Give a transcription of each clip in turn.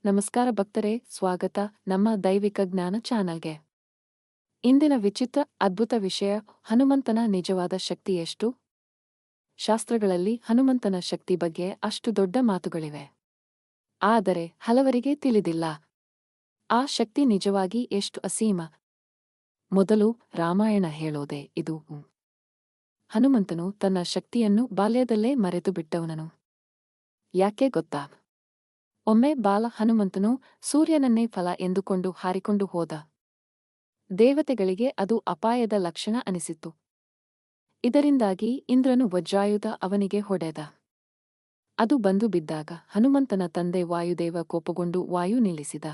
ನಮಸ್ಕಾರ ಭಕ್ತರೇ, ಸ್ವಾಗತ ನಮ್ಮ ದೈವಿಕ ಜ್ಞಾನ ಚಾನಲ್ಗೆ. ಇಂದಿನ ವಿಚಿತ್ರ ಅದ್ಭುತ ವಿಷಯ, ಹನುಮಂತನ ನಿಜವಾದ ಶಕ್ತಿ ಎಷ್ಟು? ಶಾಸ್ತ್ರಗಳಲ್ಲಿ ಹನುಮಂತನ ಶಕ್ತಿ ಬಗ್ಗೆ ಅಷ್ಟು ದೊಡ್ಡ ಮಾತುಗಳಿವೆ. ಆದರೆ ಹಲವರಿಗೆ ತಿಳಿದಿಲ್ಲ. ಆ ಶಕ್ತಿ ನಿಜವಾಗಿ ಎಷ್ಟು ಅಸೀಮ. ಮೊದಲು ರಾಮಾಯಣ ಹೇಳೋದೆ ಇದು. ಹನುಮಂತನು ತನ್ನ ಶಕ್ತಿಯನ್ನು ಬಾಲ್ಯದಲ್ಲೇ ಮರೆತು ಬಿಟ್ಟವನನು. ಯಾಕೆ ಗೊತ್ತಾ? ಒಮ್ಮೆ ಬಾಲ ಹನುಮಂತನು ಸೂರ್ಯನನ್ನೇ ಫಲ ಎಂದುಕೊಂಡು ಹಾರಿಕೊಂಡು ಹೋದ. ದೇವತೆಗಳಿಗೆ ಅದು ಅಪಾಯದ ಲಕ್ಷಣ ಅನಿಸಿತು. ಇದರಿಂದಾಗಿ ಇಂದ್ರನು ವಜ್ರಾಯುಧ ಅವನಿಗೆ ಹೊಡೆದ. ಅದು ಬಂದು ಬಿದ್ದಾಗ ಹನುಮಂತನ ತಂದೆ ವಾಯುದೇವ ಕೋಪಗೊಂಡು ವಾಯು ನಿಲ್ಲಿಸಿದ.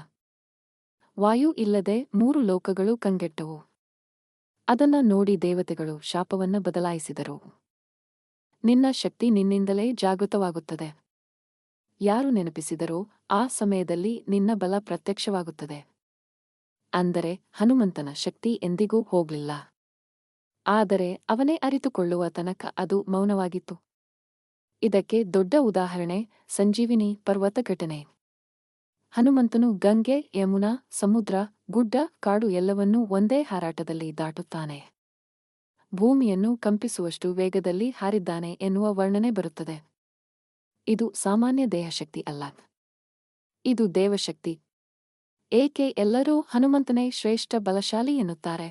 ವಾಯು ಇಲ್ಲದೆ 3 ಲೋಕಗಳು ಕಂಗೆಟ್ಟವು. ಅದನ್ನ ನೋಡಿ ದೇವತೆಗಳು ಶಾಪವನ್ನ ಬದಲಾಯಿಸಿದರು. ನಿನ್ನ ಶಕ್ತಿ ನಿನ್ನಿಂದಲೇ ಜಾಗೃತವಾಗುತ್ತದೆ. ಯಾರು ನೆನಪಿಸಿದರೋ ಆ ಸಮಯದಲ್ಲಿ ನಿನ್ನ ಬಲ ಪ್ರತ್ಯಕ್ಷವಾಗುತ್ತದೆ. ಅಂದರೆ ಹನುಮಂತನ ಶಕ್ತಿ ಎಂದಿಗೂ ಹೋಗ್ಲಿಲ್ಲ. ಆದರೆ ಅವನೇ ಅರಿತುಕೊಳ್ಳುವ ತನಕ ಅದು ಮೌನವಾಗಿತ್ತು. ಇದಕ್ಕೆ ದೊಡ್ಡ ಉದಾಹರಣೆ ಸಂಜೀವಿನಿ ಪರ್ವತ ಘಟನೆ. ಹನುಮಂತನು ಗಂಗೆ, ಯಮುನಾ, ಸಮುದ್ರ, ಗುಡ್ಡ, ಕಾಡು ಎಲ್ಲವನ್ನೂ ಒಂದೇ ಹಾರಾಟದಲ್ಲಿ ದಾಟುತ್ತಾನೆ. ಭೂಮಿಯನ್ನು ಕಂಪಿಸುವಷ್ಟು ವೇಗದಲ್ಲಿ ಹಾರಿದ್ದಾನೆ ಎನ್ನುವ ವರ್ಣನೆ ಬರುತ್ತದೆ. ಇದು ಸಾಮಾನ್ಯ ದೇಹಶಕ್ತಿ ಅಲ್ಲ. ಇದು ದೇವಶಕ್ತಿ. ಏಕೆ ಎಲ್ಲರೂ ಹನುಮಂತನೇ ಶ್ರೇಷ್ಠ ಬಲಶಾಲಿ ಎನ್ನುತ್ತಾರೆ?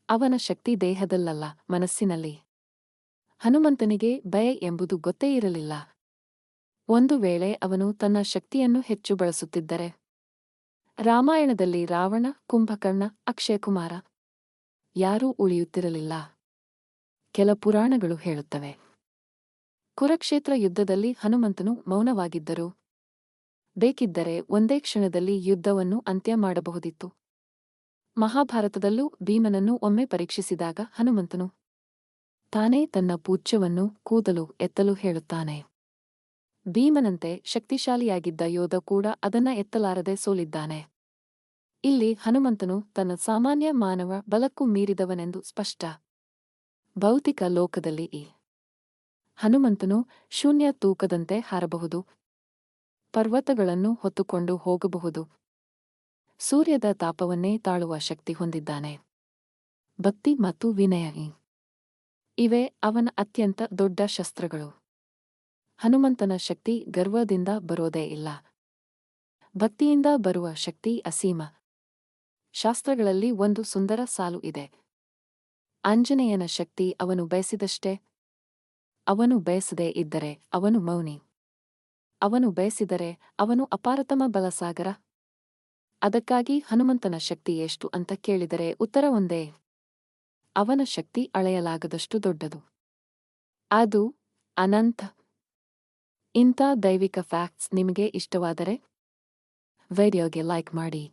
ಅವನ ಶಕ್ತಿ ದೇಹದಲ್ಲಲ್ಲ, ಮನಸ್ಸಿನಲ್ಲಿ. ಹನುಮಂತನಿಗೆ ಭಯ ಎಂಬುದು ಗೊತ್ತೇ ಇರಲಿಲ್ಲ. ಒಂದು ವೇಳೆ ಅವನು ತನ್ನ ಶಕ್ತಿಯನ್ನು ಹೆಚ್ಚು ಬಳಸುತ್ತಿದ್ದರೆ? ರಾಮಾಯಣದಲ್ಲಿ ರಾವಣ, ಕುಂಭಕರ್ಣ, ಅಕ್ಷಯಕುಮಾರ ಯಾರೂ ಉಳಿಯುತ್ತಿರಲಿಲ್ಲ. ಕೆಲ ಪುರಾಣಗಳು ಹೇಳುತ್ತವೆ. ಕುರುಕ್ಷೇತ್ರ ಯುದ್ಧದಲ್ಲಿ ಹನುಮಂತನು ಮೌನವಾಗಿದ್ದರು. ಬೇಕಿದ್ದರೆ ಒಂದೇ ಕ್ಷಣದಲ್ಲಿ ಯುದ್ಧವನ್ನು ಅಂತ್ಯ ಮಾಡಬಹುದಿತ್ತು. ಮಹಾಭಾರತದಲ್ಲೂ ಭೀಮನನ್ನು ಒಮ್ಮೆ ಪರೀಕ್ಷಿಸಿದಾಗ ಹನುಮಂತನು ತಾನೇ ತನ್ನ ಪೂಜ್ಯವನ್ನು ಕೂದಲು ಎತ್ತಲು ಹೇಳುತ್ತಾನೆ. ಭೀಮನಂತೆ ಶಕ್ತಿಶಾಲಿಯಾಗಿದ್ದ ಯೋಧ ಕೂಡ ಅದನ್ನ ಎತ್ತಲಾರದೆ ಸೋಲಿದ್ದಾನೆ. ಇಲ್ಲಿ ಹನುಮಂತನು ತನ್ನ ಸಾಮಾನ್ಯ ಮಾನವ ಬಲಕ್ಕೂ ಮೀರಿದವನೆಂದು ಸ್ಪಷ್ಟ. ಭೌತಿಕ ಲೋಕದಲ್ಲಿ ಹನುಮಂತನು ಶೂನ್ಯ ತೂಕದಂತೆ ಹಾರಬಹುದು. ಪರ್ವತಗಳನ್ನು ಹೊತ್ತುಕೊಂಡು ಹೋಗಬಹುದು. ಸೂರ್ಯದ ತಾಪವನ್ನೇ ತಾಳುವ ಶಕ್ತಿ ಹೊಂದಿದ್ದಾನೆ. ಭಕ್ತಿ ಮತ್ತು ವಿನಯ ಇವೇ ಅವನ ಅತ್ಯಂತ ದೊಡ್ಡ ಶಸ್ತ್ರಗಳು. ಹನುಮಂತನ ಶಕ್ತಿ ಗರ್ವದಿಂದ ಬರೋದೇ ಇಲ್ಲ. ಭಕ್ತಿಯಿಂದ ಬರುವ ಶಕ್ತಿ ಅಸೀಮ. ಶಾಸ್ತ್ರಗಳಲ್ಲಿ ಒಂದು ಸುಂದರ ಸಾಲು ಇದೆ. ಆಂಜನೇಯನ ಶಕ್ತಿ ಅವನು ಬಯಸಿದಷ್ಟೇ. ಅವನು ಬಯಸದೇ ಇದ್ದರೆ ಅವನು ಮೌನಿ. ಅವನು ಬಯಸಿದರೆ ಅವನು ಅಪಾರತಮ ಬಲಸಾಗರ. ಅದಕ್ಕಾಗಿ ಹನುಮಂತನ ಶಕ್ತಿ ಎಷ್ಟು ಅಂತ ಕೇಳಿದರೆ ಉತ್ತರ ಒಂದೇ. ಅವನ ಶಕ್ತಿ ಅಳೆಯಲಾಗದಷ್ಟು ದೊಡ್ಡದು. ಅದು ಅನಂತ. ಇಂಥ ದೈವಿಕ ಫ್ಯಾಕ್ಟ್ಸ್ ನಿಮಗೆ ಇಷ್ಟವಾದರೆ ವಿಡಿಯೋಗೆ ಲೈಕ್ ಮಾಡಿ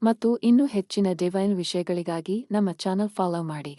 ಮತ್ತು ಇನ್ನೂ ಹೆಚ್ಚಿನ ಡಿವೈನ್ ವಿಷಯಗಳಿಗಾಗಿ ನಮ್ಮ ಚಾನಲ್ ಫಾಲೋ ಮಾಡಿ.